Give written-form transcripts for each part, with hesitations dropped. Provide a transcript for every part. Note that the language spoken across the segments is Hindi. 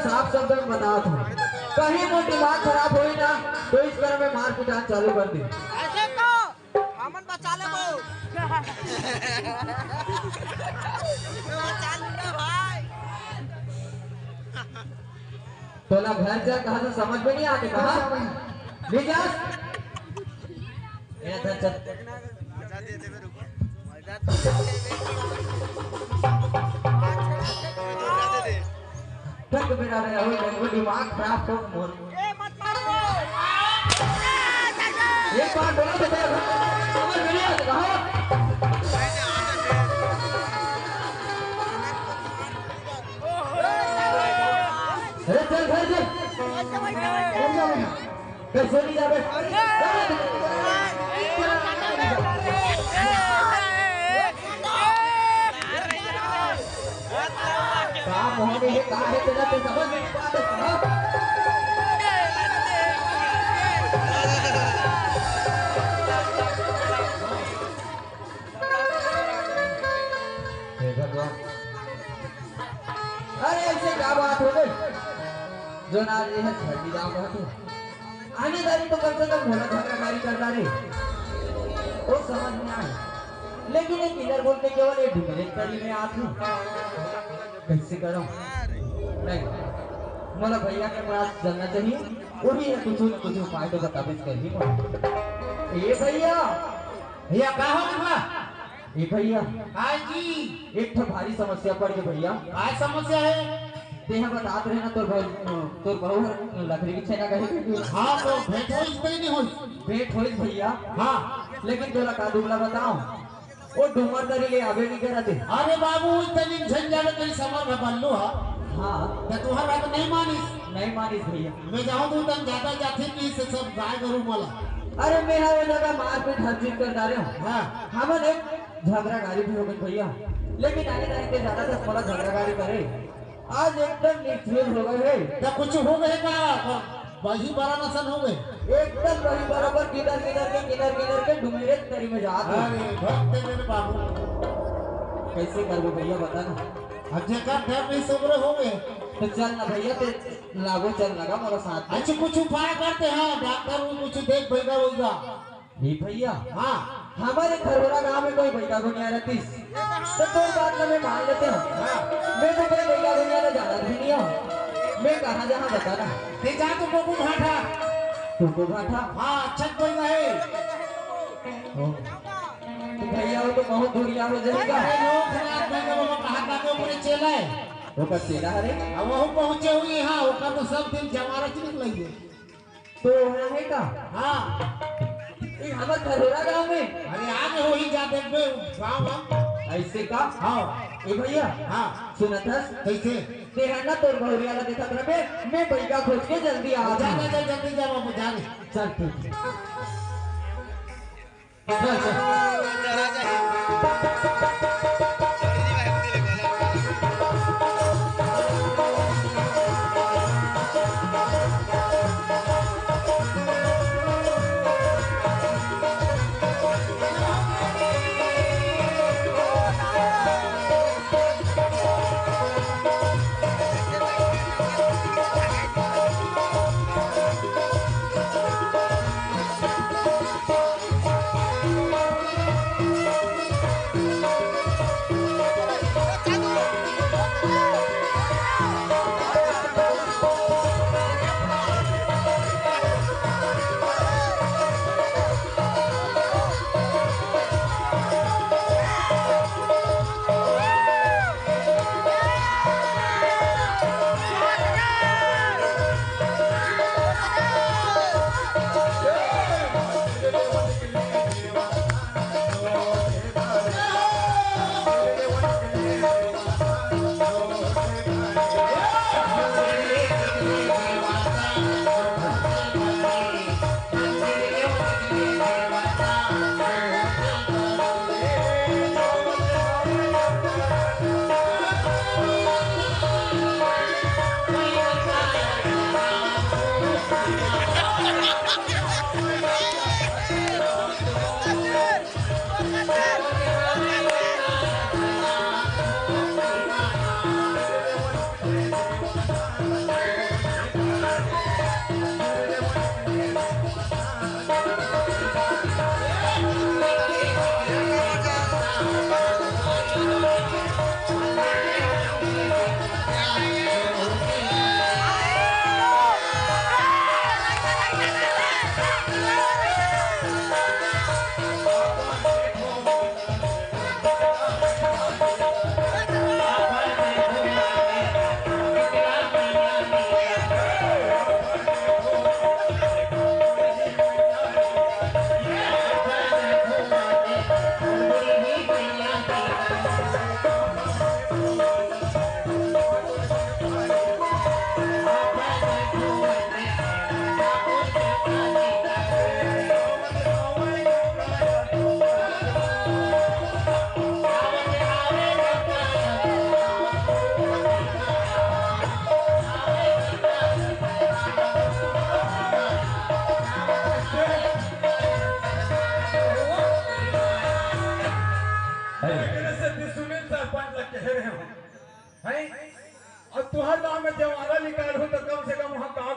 साफ शब्द में बता दूं, कहीं वो दिमाग खराब हुई ना तो इस तरह में मार पिटान चालू कर दी। ऐसे तो हमन बचा ले वो बचा लूंगा भाई। तोला घर जा कहा तो समझ में नहीं आते कहा ले जा इधर चल बचा दे दे रुको तक बिना रहे हो मेरे दिमाग खराब तो मोर ए मत मारो एक बार बोला तो तेरा समझ में नहीं आता कहा अरे चल घर चल कैसे नहीं जावे काम होने है कहा है तेरा तो समझ में नहीं आता अरे ऐसे क्या बात हो गई जो ना ये है छड़ी जाओ कहते आने दारी तो कम से कम घोड़ा झगड़ाकारी करता रे वो समझ में आए लेकिन एक किलर बोलते केवल एक ढूंढे करी में आती हूँ कैसे करूँ नहीं मोला भैया के पास जाना चाहिए वही है कुछ न कुछ उपाय तो बता बीच कर ही ये भैया भैया कहाँ हो ये भैया हाय जी एक तो भारी समस्या पड़ गई भैया काय समस्या है तेहा बतात रहे ना तोर बहु लकड़ी की छेना कहे हाँ तो भेंट हो इसमें नहीं हो भेंट होइस भैया हाँ लेकिन तोला का दुबला बताओ वो डूमर तरी ले आवे नहीं करा थे अरे बाबू इतनी झन जावे तेरी समर में बल्लू हा हाँ तो तुहर बात नहीं मानिस नहीं मानिस भैया मैं जाऊँ तो तन ज्यादा जाते कि से सब गाय गरु मला अरे मैं वो जगह मारपीट हर चीज कर डाले हूँ हाँ हमन एक झगड़ा गाड़ी भी हो गई भैया लेकिन आने जाने के ज्यादा से थोड़ा झगड़ा गाड़ी करे आज एकदम निश्चित हो गए है तो कुछ हो गए का वही बड़ा नसन हो गए एकदम वही बराबर किधर के डुमेरे तरी में जात अरे भक्त मेरे बाबू कैसे करोगे भैया बता ना अब जेकर टाइम नहीं सोबरे हो गए तो चल ना भैया ते लागो चल लगा मोरा साथ में। अच्छा कुछ उपाय करते हैं डॉक्टर कुछ देख भैया होगा ही भैया हाँ हमारे खरबरा गांव में कोई भैया को नहीं आ रही तो कोई बात ना मैं मान लेते हूँ मैं तो कोई भैया को नहीं जाना भी नहीं हूँ मैं कहाँ जहाँ बता रहा ते जा तो बबू भाठा तुमको भाठा हाँ अच्छा कोई नहीं तो भैया वो तो बहुत दूरिया हो जाएगा अरे लोग रात में वो कहा का के ऊपर चला है वो का चेला हरे अब वो पहुंचे हुए हाँ वो का तो सब दिन जमारा चिनिक लगे तो वहाँ है का हाँ ये हमारे खरबरा गांव में अरे आगे हो ही जा देख बे गांव हम ऐसे का हाँ ए भैया हाँ सुनत है कैसे तेहना तोर बहुरिया ला देखा रहे मैं भैया खोज के जल्दी आ जा जा जा जल्दी जा बाबू जा चल ठीक चल चल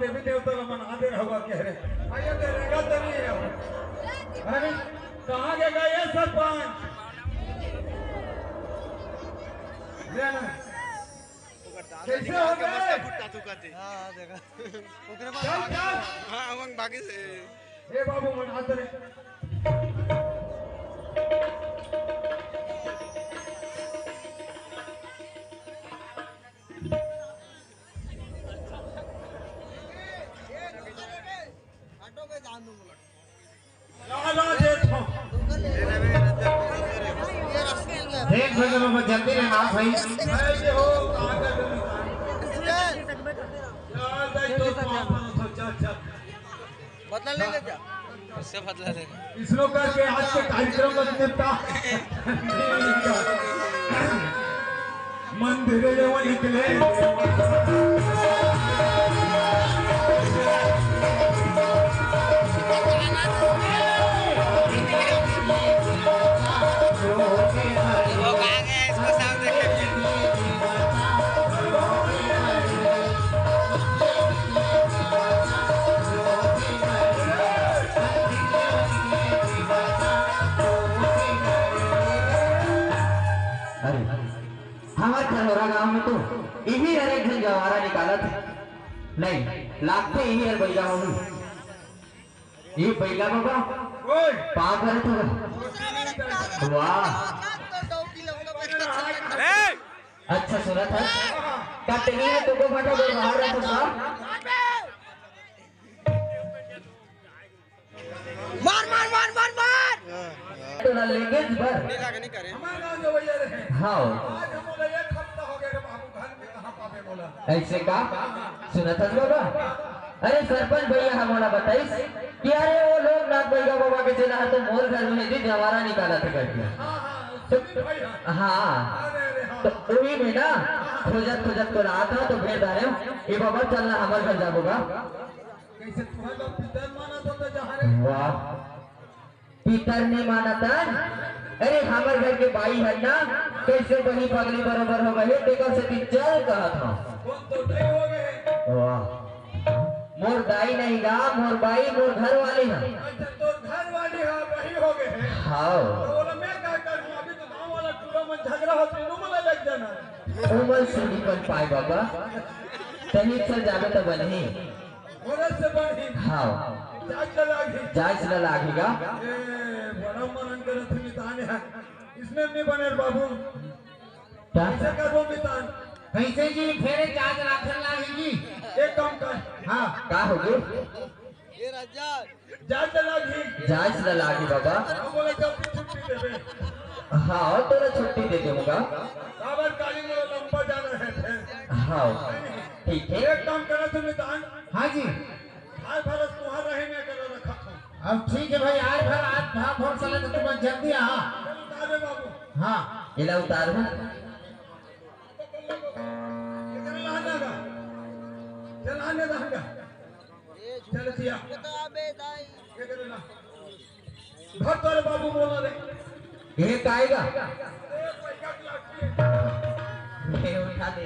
देवी देवता मना दे रहा कह रहे आइए देगा तो नहीं है। अरे कहाँ गया ये सरपंच कैसे हो गए? हाँ देखा ओकरे चल बाद चल हाँ हम बाकी से ए बाबू मना दे ऑटो पे जान दूंगा लाला देखो देख भैया बाबा जल्दी रहना भाई। ये हो कहाँ का यार दाई तो चल चल बदला ले ले क्या उससे बदला लेगा इसरो करके आज के कार्यक्रम का निपटा मंदिर में वो निकले वो कहाँ गया इसको सामने अरे हमारे खनौरा गांव में तो यही हर एक दिन जवारा निकाला था। नहीं लागते यही हर बैला होगी। ये बैला बाबा ओए पाप करे तो वाह अच्छा सुना था कट नहीं है तुमको फटा दो बाहर रखो साहब मार मार मार मार मार तो ना लेंगे इस बार नहीं करे हमारे गांव जो भैया रहे हाँ आज हम बोले एक हफ्ता हो गया कि बाबू घर में कहाँ पापे बोला ऐसे का सुना था बाबा। अरे सरपंच भैया हमारा बताइस कि अरे वो लोग नाथ भैया बाबा के चला तो मोर घर में भी जवारा निकाला था करके। हाँ तो वही में ना खोजत खोजत को रहा था तो भेज आ रहे हो ये बाबा चलना हमारे घर जाओगा। कैसे तुम्हारा पिता माना तो जहाँ रे वाह पितर नहीं माना था। अरे हमारे घर के भाई है ना कैसे वही पगली बरोबर हो गए देखो से कि चल कहा था। कौन तो नहीं हो गए वाह मोर दाई नहीं गा मोर बाई मोर घर वाली है। अच्छा तो घर वाली है वही हो गए हैं हाँ तो बोला मैं क्या करूँ अभी तो गाँव वाला टूरा में झगड़ा हो तो मुझे लग जाना उमर सुनी पर पाए बाबा सही से जावे तो बनी। औरत से बढ़ी हाँ जाग चला गई जांच न लागेगा बड़ा मनन करे थे मितान है इसमें नहीं बने बाबू क्या कैसे करो मितान कैसे जी फेरे चार्ज राखन लागेगी। एक काम कर हाँ का होगी ये राजा जाग चला गई जांच न लागी बाबा। हम बोले जब छुट्टी देवे हाँ तोरा छुट्टी दे दूंगा। बाबर काली मोला लंबा जाना है थे हाँ ठीक है एक काम करो तुम मितान हाँ जी आज भरस तुम्हारा रहे मैं करो रखा था अब ठीक है भाई आज भर चले तो तुम जल्दी हाँ अरे बाबू हाँ इला उतार हूँ चल आने दंगा चल सिया तो अबे दाई क्या करना भर तोरे बाबू बोला रे ये काएगा पैसा लाठी मैं उठा दे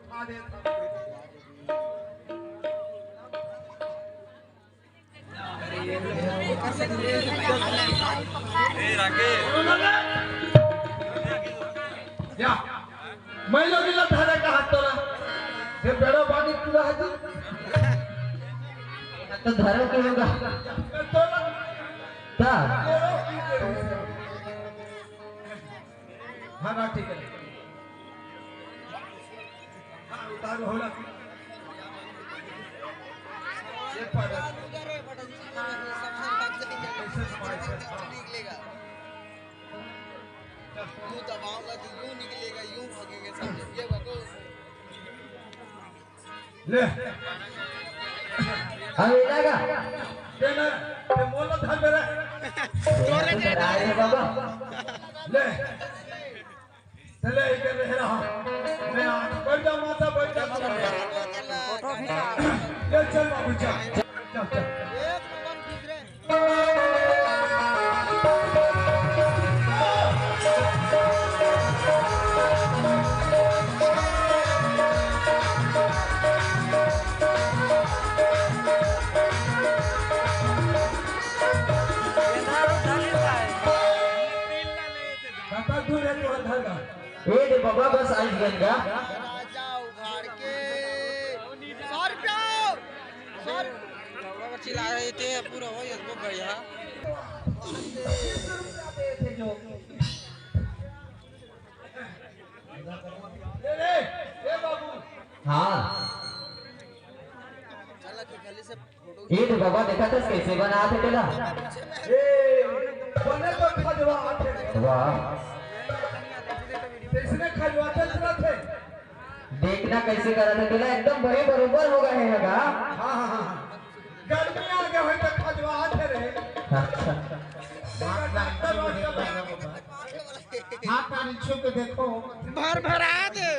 उठा दे या मैं लोग इला धारे का हाथ तोरा ये बेड़ा बानी पूरा है तो धरो के होगा तोरा क्या हाँ ना ठीक है हाँ उतारो होला ये पाड़ा करे बड़ा सबसे बात से निकलेगा यूं दबाऊंगा तो यूं निकलेगा यूं भागेंगे समझे ये भागो ले अरे लगा देना ये मोला था मेरा अरे बाबा ले चले इधर रह रहा मैं आज बैठ जा माता बैठ जा चल बाबू चल चल चल एक नंबर ठीक रे बाबा बस आई गंगा राजा उघाड़ के 100 रुपया 100 रुपया चिल्ला रहे थे पूरा हो इसको बढ़िया ले बाबू हाँ चला के गली से फोटो ये तो बाबा देखा था कैसे बना थे तेला ए बने तो खजवाते वाह इसने खजवाते थे देखना कैसे करा था तेला एकदम बड़े बरोबर हो गए हैं गा हां हां गर्मी आ गए है तो खजवाते रहे हाथ पानी छू के देखो भर भरा दे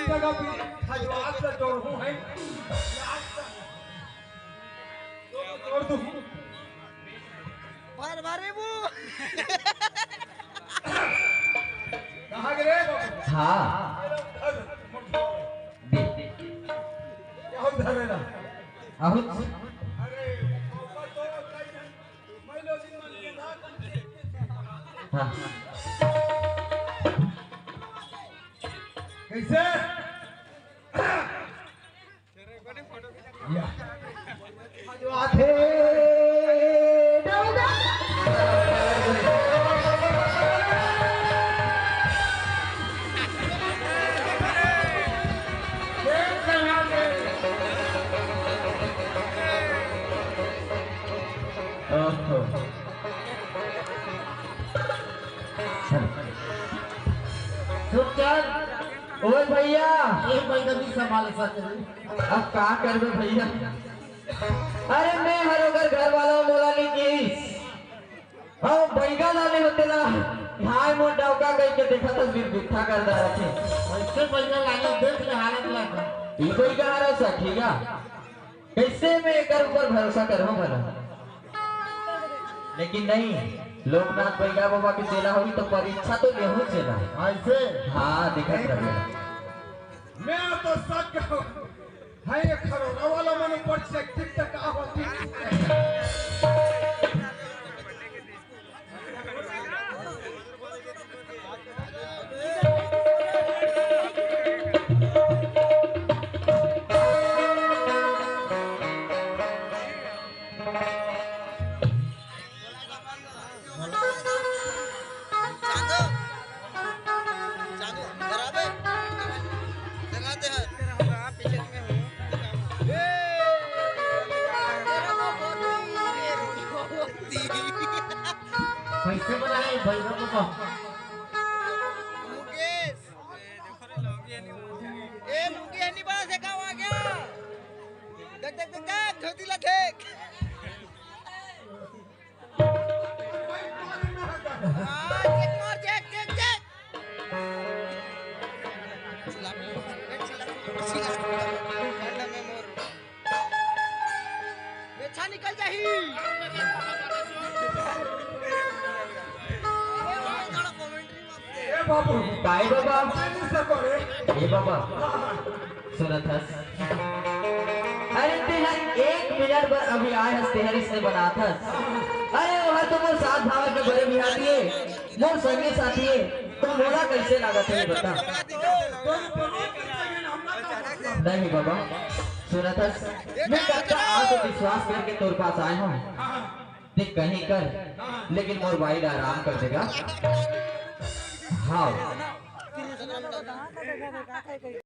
जगह भी खजवात से जोड़ू है जोड़ दूं भर भरे वो कहां गिरे हाँ क्या धरेला अहुत अरे ऊपर तो मैं लोग दिन में लिए था हाँ कैसे या खजवात है चुप चल ओए भैया एक महीना भी संभाल सकते अब का करबे भैया अरे मैं हरोगर घर वाला बोला नहीं की अब बैगा लाने होते ना हाय मोर डाउका कह के देखा तो फिर बिठा कर दा रखे ऐसे महीना लागे देख ले हालत लगा ई कोई कहा रहा सा ठीक है कैसे मैं एकर ऊपर भरोसा करूं भला लेकिन नहीं लोकनाथ बैगा बाबा की चेला होगी तो परीक्षा तो लेहू चेला ऐसे हाँ दिखत रहे मैं तो सच कहूं है ये खरोड़ा वाला मन ऊपर से टिक तक आ होती चांदो चांदो बराबर लगाते हैं पीछे में हो ए तेरा मोती कैसे बनाए भैया को मुकेश ए मुकेश नहीं बना से कहां आ गया देख देख देख देख धोती ला देख देख मार देख देख देख चिल्ला चिल्ला ठंडा में मोर बेचा निकल जाही ए बाबू काय बाबा नहीं सको रे ए बाबा सुनत हस अरे तेरा 1 मिनट पर अभी आए हस तेहर इसने बना थस अरे वह तो मोर साथ भाव के बड़े बिहारी है मोर संगी साथी है तो मोरा कैसे लागत है बता नहीं बाबा सुनत हस मैं करता आ तो विश्वास करके तोर पास आए हूं देख कहीं कर लेकिन मोर भाई आराम कर देगा हाँ